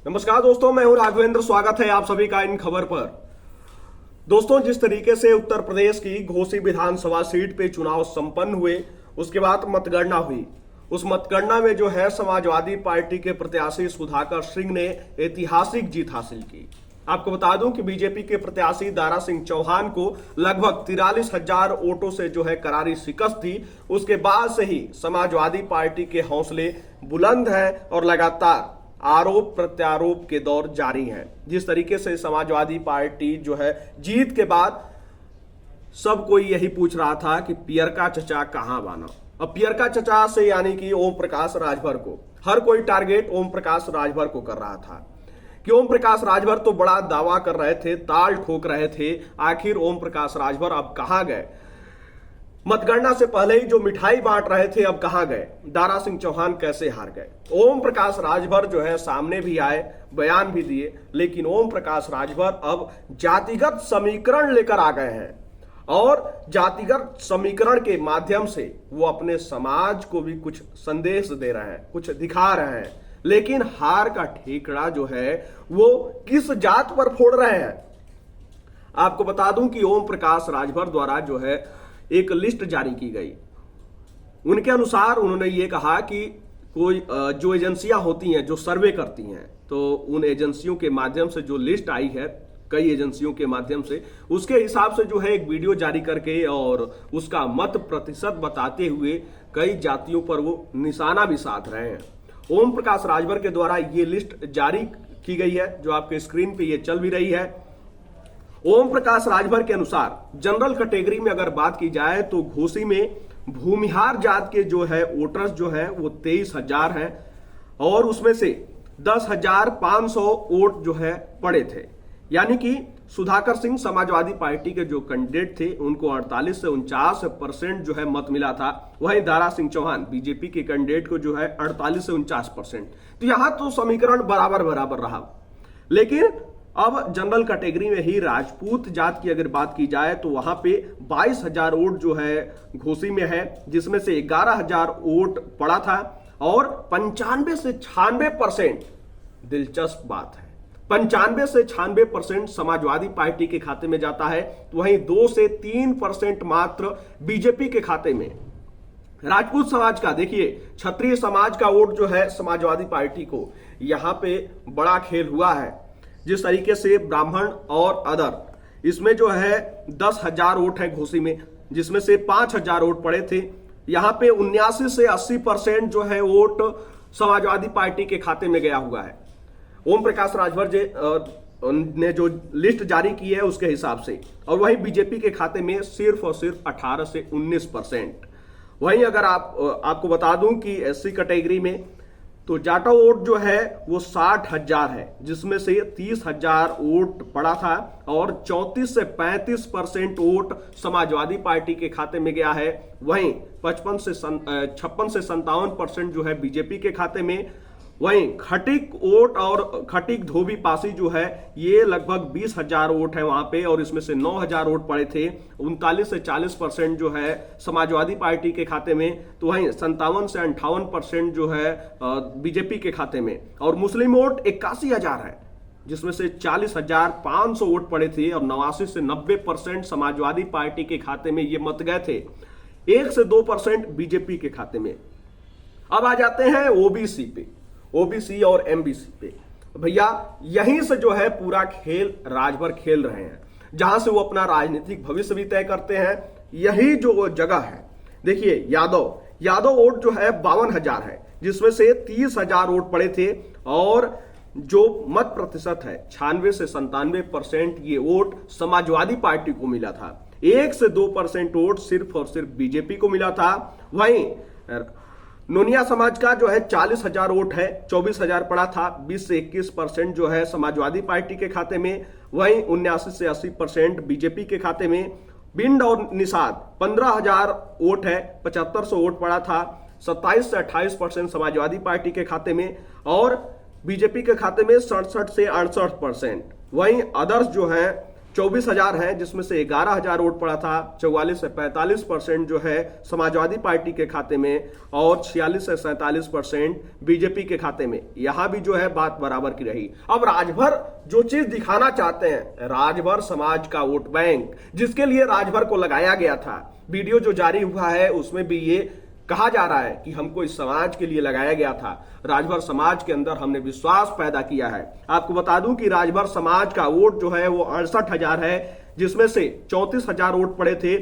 नमस्कार दोस्तों, मैं हूं राघवेंद्र। स्वागत है आप सभी का इन खबर पर। दोस्तों, जिस तरीके से उत्तर प्रदेश की घोसी विधानसभा सीट पे चुनाव संपन्न हुए, उसके बाद मतगणना हुई। उस मतगणना में जो है समाजवादी पार्टी के प्रत्याशी सुधाकर सिंह ने ऐतिहासिक जीत हासिल की। आपको बता दूं कि बीजेपी के प्रत्याशी दारा सिंह चौहान को लगभग 43,000 वोटों से जो है करारी शिकस्त थी। उसके बाद से ही समाजवादी पार्टी के हौसले बुलंद हैं और लगातार आरोप प्रत्यारोप के दौर जारी है। जिस तरीके से समाजवादी पार्टी जो है जीत के बाद सब कोई यही पूछ रहा था कि पियरका चचा कहां बाना। अब पियरका चचा से यानी कि ओम प्रकाश राजभर को हर कोई टारगेट ओम प्रकाश राजभर को कर रहा था कि ओम प्रकाश राजभर तो बड़ा दावा कर रहे थे, ताल ठोक रहे थे। आखिर ओम प्रकाश राजभर अब कहां गए? मतगणना से पहले ही जो मिठाई बांट रहे थे अब कहां गए? दारा सिंह चौहान कैसे हार गए? ओम प्रकाश राजभर जो है सामने भी आए, बयान भी दिए, लेकिन ओम प्रकाश राजभर अब जातिगत समीकरण लेकर आ गए हैं और जातिगत समीकरण के माध्यम से वो अपने समाज को भी कुछ संदेश दे रहे हैं, कुछ दिखा रहे हैं। लेकिन हार का ठेकड़ा जो है वो किस जात पर फोड़ रहे हैं? आपको बता दूं कि ओम प्रकाश राजभर द्वारा जो है एक लिस्ट जारी की गई। उनके अनुसार उन्होंने ये कहा कि कोई जो एजेंसियां होती हैं जो सर्वे करती हैं, तो उन एजेंसियों के माध्यम से जो लिस्ट आई है, कई एजेंसियों के माध्यम से, उसके हिसाब से जो है एक वीडियो जारी करके और उसका मत प्रतिशत बताते हुए कई जातियों पर वो निशाना भी साध रहे हैं। ओम प्रकाश राजभर के द्वारा ये लिस्ट जारी की गई है, जो आपके स्क्रीन पे ये चल भी रही है। ओम प्रकाश राजभर के अनुसार जनरल कैटेगरी में अगर बात की जाए तो घोसी में भूमिहार जात के जो है वोटर्स जो है वो 23,000 हैं और उसमें से 10,500 वोट जो है पड़े थे। यानी कि सुधाकर सिंह समाजवादी पार्टी के जो कैंडिडेट थे उनको 48 से 49% जो है मत मिला था। वहीं दारा सिंह चौहान बीजेपी के कैंडिडेट को जो है 48 से 49%। तो यहां तो समीकरण बराबर बराबर रहा। लेकिन अब जनरल कैटेगरी में ही राजपूत जात की अगर बात की जाए तो वहां पे 22,000 वोट जो है घोसी में है, जिसमें से 11,000 वोट पड़ा था और 95 से 96%, दिलचस्प बात है, 95 से 96% समाजवादी पार्टी के खाते में जाता है। तो वहीं 2 से 3% मात्र बीजेपी के खाते में। राजपूत समाज का देखिए, क्षत्रिय समाज का वोट जो है समाजवादी पार्टी को, यहां पे बड़ा खेल हुआ है। जिस तरीके से ब्राह्मण और अदर, इसमें जो है 10,000 वोट है घोसी में, जिसमें से 5,000 वोट पड़े थे। यहां पे 79 से 80% जो है वोट समाजवादी पार्टी के खाते में गया हुआ है। ओम प्रकाश राजभर ने जो लिस्ट जारी की है उसके हिसाब से, और वहीं बीजेपी के खाते में सिर्फ और सिर्फ 18 से 19%। वहीं अगर आपको बता दूं कि एससी कैटेगरी में तो जाटा वोट जो है वो 60,000 है, जिसमें से 30,000 वोट पड़ा था और 34 से 35% वोट समाजवादी पार्टी के खाते में गया है। वहीं 56 से 57% जो है बीजेपी के खाते में। वहीं खटिक वोट और खटिक धोबी पासी जो है ये लगभग 20,000 वोट है वहां पे, और इसमें से 9,000 वोट पड़े थे। 39 से 40% जो है समाजवादी पार्टी के खाते में। तो वहीं 57 से 58% जो है बीजेपी के खाते में। और मुस्लिम वोट 81,000 है, जिसमें से 40,500 वोट पड़े थे और 89 से 90% समाजवादी पार्टी के खाते में ये मत गए थे। 1 से 2% बीजेपी के खाते में। अब आ जाते हैं ओबीसी पे, ओबीसी और एमबीसी पे। भैया यहीं से जो है पूरा खेल राजभर खेल रहे हैं, जहां से वो अपना राजनीतिक भविष्य भी तय करते हैं। यही जो जगह है, देखिए यादव वोट जो है 52,000 है, जिसमें से 30,000 वोट पड़े थे और जो मत प्रतिशत है 96 से 97% ये वोट समाजवादी पार्टी को मिला था। 1 से 2% वोट सिर्फ और सिर्फ बीजेपी को मिला था। वहीं नोनिया समाज का जो है 40,000 वोट है, 24,000 पड़ा था। 20 से 21% जो है समाजवादी पार्टी के खाते में। वहीं 79 से 80% बीजेपी के खाते में। बिंड और निषाद 15,000 वोट है, 7500 वोट पड़ा था। 27 से 28% समाजवादी पार्टी के खाते में और बीजेपी के खाते में 67 से 68%। वहीं अदर्स जो है 24,000 हैं, जिसमें से 11,000 वोट पड़ा था। 44 से 45% जो है समाजवादी पार्टी के खाते में और 46 से 47% बीजेपी के खाते में। यहां भी जो है बात बराबर की रही। अब राजभर जो चीज दिखाना चाहते हैं, राजभर समाज का वोट बैंक, जिसके लिए राजभर को लगाया गया था, वीडियो जो जारी हुआ है उसमें भी ये कहा जा रहा है कि हमको इस समाज के लिए लगाया गया था। राजभर समाज के अंदर हमने विश्वास पैदा किया है। आपको बता दूं कि राजभर समाज का वोट जो है वो 68,000 है, जिसमें से 34,000 वोट पड़े थे।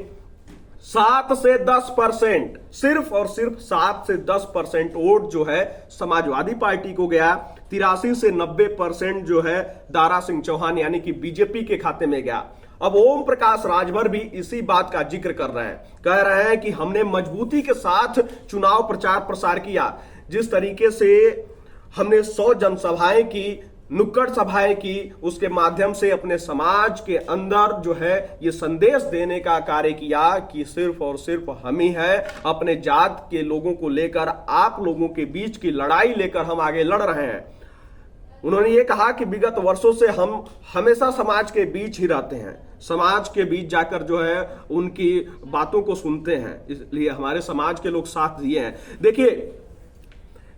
7 से 10%, सिर्फ और सिर्फ 7 से 10% वोट जो है समाजवादी पार्टी को गया। 83 से 90% जो है दारा सिंह चौहान यानी कि बीजेपी के खाते में गया। अब ओम प्रकाश राजभर भी इसी बात का जिक्र कर रहे हैं, कह रहे हैं कि हमने मजबूती के साथ चुनाव प्रचार प्रसार किया। जिस तरीके से हमने 100 जनसभाएं की, नुक्कड़ सभाएं की, उसके माध्यम से अपने समाज के अंदर जो है ये संदेश देने का कार्य किया कि सिर्फ और सिर्फ हम ही है। अपने जात के लोगों को लेकर, आप लोगों के बीच की लड़ाई लेकर हम आगे लड़ रहे हैं। उन्होंने ये कहा कि विगत वर्षों से हम हमेशा समाज के बीच ही रहते हैं, समाज के बीच जाकर जो है उनकी बातों को सुनते हैं, इसलिए हमारे समाज के लोग साथ दिए हैं। देखिए,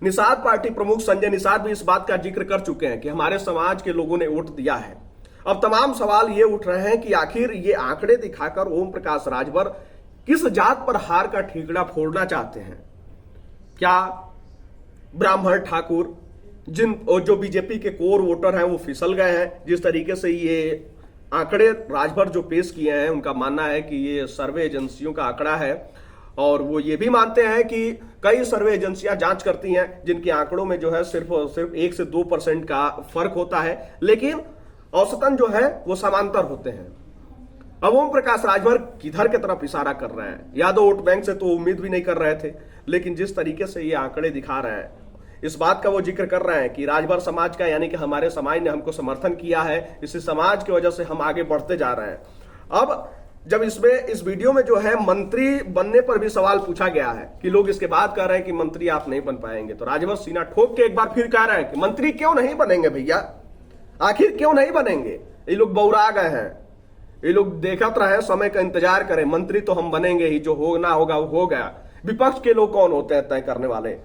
निषाद पार्टी प्रमुख संजय निषाद भी इस बात का जिक्र कर चुके हैं कि हमारे समाज के लोगों ने वोट दिया है। अब तमाम सवाल ये उठ रहे हैं कि आखिर ये आंकड़े दिखाकर ओम प्रकाश राजभर किस जात पर हार का ठीकरा फोड़ना चाहते हैं? क्या ब्राह्मण, ठाकुर, जो बीजेपी के कोर वोटर हैं वो फिसल गए हैं? जिस तरीके से ये आंकड़े राजभर जो पेश किए हैं, उनका मानना है कि ये सर्वे एजेंसियों का आंकड़ा है और वो ये भी मानते हैं कि कई सर्वे एजेंसियां जांच करती हैं जिनके आंकड़ों में जो है सिर्फ और सिर्फ 1 से 2% का फर्क होता है, लेकिन औसतन जो है वो समांतर होते हैं। अब ओम प्रकाश राजभर किधर की तरफ इशारा कर रहे हैं? यादव वोट बैंक से तो उम्मीद भी नहीं कर रहे थे, लेकिन जिस तरीके से ये आंकड़े दिखा रहे हैं, इस बात का वो जिक्र कर रहे हैं कि राजभर समाज का यानी कि हमारे समाज ने हमको समर्थन किया है, इसी समाज की वजह से हम आगे बढ़ते जा रहे हैं। अब जब इस वीडियो में जो है मंत्री बनने पर भी सवाल पूछा गया है कि लोग इसके बाद कह रहे हैं कि मंत्री आप नहीं बन पाएंगे, तो राजभर सीना ठोक के एक बार फिर कह रहे हैं कि मंत्री क्यों नहीं बनेंगे भैया, आखिर क्यों नहीं बनेंगे? ये लोग बौरा गए हैं, ये लोग देखते रहे, समय का इंतजार करें, मंत्री तो हम बनेंगे ही, जो होना होगा वो हो गया। विपक्ष के लोग कौन होते हैं तय करने वाले?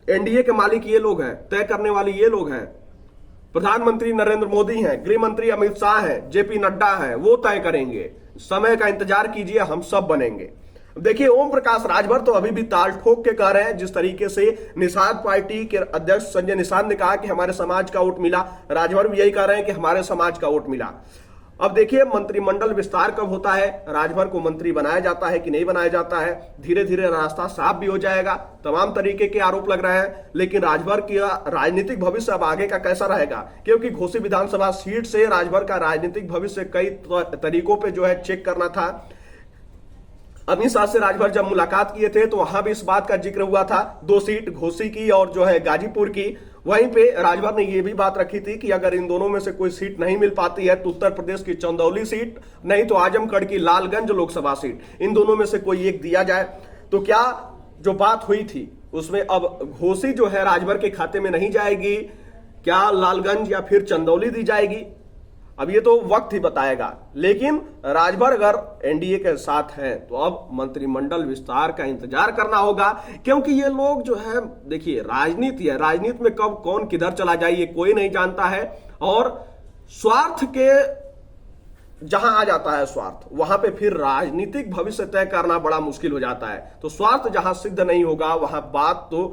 एनडीए के मालिक ये लोग हैं, तय करने वाले ये लोग हैं। प्रधानमंत्री नरेंद्र मोदी हैं, गृह मंत्री अमित शाह हैं, जेपी नड्डा हैं, वो तय करेंगे। समय का इंतजार कीजिए, हम सब बनेंगे। देखिए, ओम प्रकाश राजभर तो अभी भी ताल ठोक के कह रहे हैं। जिस तरीके से निषाद पार्टी के अध्यक्ष संजय निषाद ने कहा कि हमारे समाज का वोट मिला, राजभर भी यही कह रहे हैं कि हमारे समाज का वोट मिला। अब देखिए, मंत्रिमंडल विस्तार कब होता है, राजभर को मंत्री बनाया जाता है कि नहीं बनाया जाता है, धीरे धीरे रास्ता साफ भी हो जाएगा। तमाम तरीके के आरोप लग रहे हैं, लेकिन राजभर का राजनीतिक भविष्य अब आगे का कैसा रहेगा? क्योंकि घोसी विधानसभा सीट से राजभर का राजनीतिक भविष्य कई तरीकों पे जो है चेक करना था। अमित शाह से राजभर जब मुलाकात किए थे तो वहां भी इस बात का जिक्र हुआ था, 2 सीट घोसी की और जो है गाजीपुर की। वहीं पे राजभर ने यह भी बात रखी थी कि अगर इन दोनों में से कोई सीट नहीं मिल पाती है तो उत्तर प्रदेश की चंदौली सीट, नहीं तो आजमगढ़ की लालगंज लोकसभा सीट, इन दोनों में से कोई एक दिया जाए। तो क्या जो बात हुई थी उसमें अब घोसी जो है राजभर के खाते में नहीं जाएगी, क्या लालगंज या फिर चंदौली दी जाएगी? अब ये तो वक्त ही बताएगा। लेकिन राजभर अगर एनडीए के साथ है तो अब मंत्रिमंडल विस्तार का इंतजार करना होगा, क्योंकि ये लोग जो है, देखिए, राजनीति है, राजनीति में कब कौन किधर चला जाए ये कोई नहीं जानता है। और स्वार्थ के जहां आ जाता है स्वार्थ, वहां पे फिर राजनीतिक भविष्य तय करना बड़ा मुश्किल हो जाता है। तो स्वार्थ जहां सिद्ध नहीं होगा वहां बात तो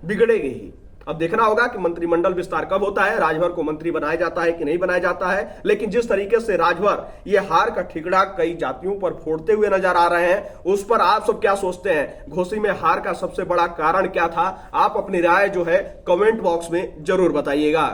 बिगड़ेगी ही। अब देखना होगा कि मंत्रिमंडल विस्तार कब होता है, राजभर को मंत्री बनाया जाता है कि नहीं बनाया जाता है। लेकिन जिस तरीके से राजभर ये हार का ठिकरा कई जातियों पर फोड़ते हुए नजर आ रहे हैं, उस पर आप सब क्या सोचते हैं? घोसी में हार का सबसे बड़ा कारण क्या था? आप अपनी राय जो है कमेंट बॉक्स में जरूर बताइएगा।